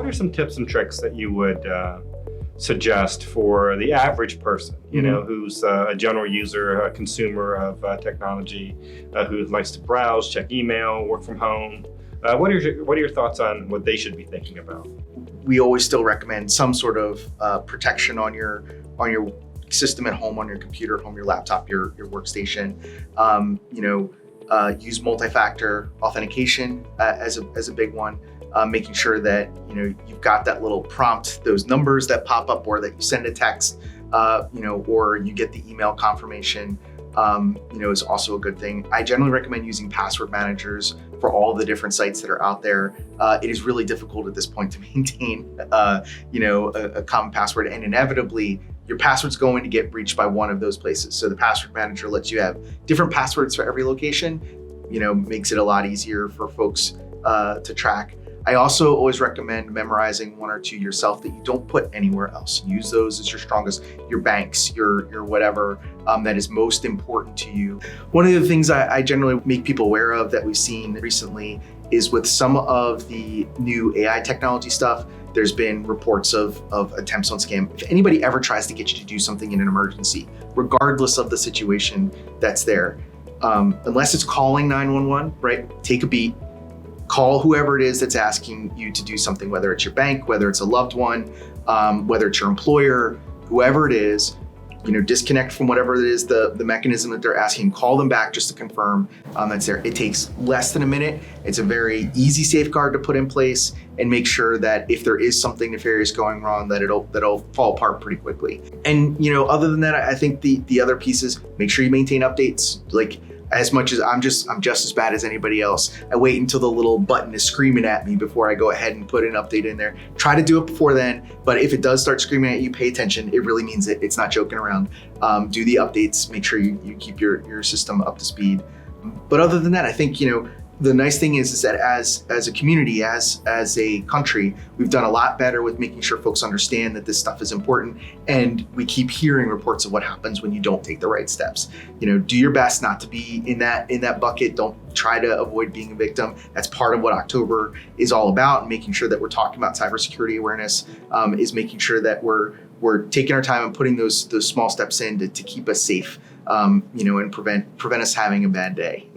what are some tips and tricks that you would suggest for the average person, who's a general user, a consumer of technology, who likes to browse, check email, work from home? What are your thoughts on what they should be thinking about? We always still recommend some sort of protection on your system at home, on your computer, home, your laptop, your workstation. Use multi-factor authentication as a big one. Making sure that you've got that little prompt, those numbers that pop up, or that you send a text, or you get the email confirmation. Is also a good thing. I generally recommend using password managers for all the different sites that are out there. It is really difficult at this point to maintain, a common password, and inevitably your password's going to get breached by one of those places. So the password manager lets you have different passwords for every location. Makes it a lot easier for folks to track. I also always recommend memorizing one or two yourself that you don't put anywhere else. Use those as your strongest, your banks, your whatever that is most important to you. One of the things I generally make people aware of that we've seen recently is with some of the new AI technology stuff, there's been reports of attempts on scam. If anybody ever tries to get you to do something in an emergency, regardless of the situation that's there, unless it's calling 911, right? Take a beat. Call whoever it is that's asking you to do something, whether it's your bank, whether it's a loved one, whether it's your employer, whoever it is, disconnect from whatever it is, the mechanism that they're asking, call them back just to confirm that's there. It takes less than a minute. It's a very easy safeguard to put in place and make sure that if there is something nefarious going wrong, that it'll fall apart pretty quickly. And, other than that, I think the other pieces, make sure you maintain updates. Like, as much as I'm just as bad as anybody else. I wait until the little button is screaming at me before I go ahead and put an update in there. Try to do it before then, but if it does start screaming at you, pay attention. It really means it. It's not joking around. Do the updates, make sure you keep your system up to speed. But other than that, I think, the nice thing is that as a community, as a country, we've done a lot better with making sure folks understand that this stuff is important. And we keep hearing reports of what happens when you don't take the right steps. Do your best not to be in that bucket. Don't try to avoid being a victim. That's part of what October is all about. And making sure that we're talking about cybersecurity awareness is making sure that we're taking our time and putting those small steps in to keep us safe, and prevent us having a bad day.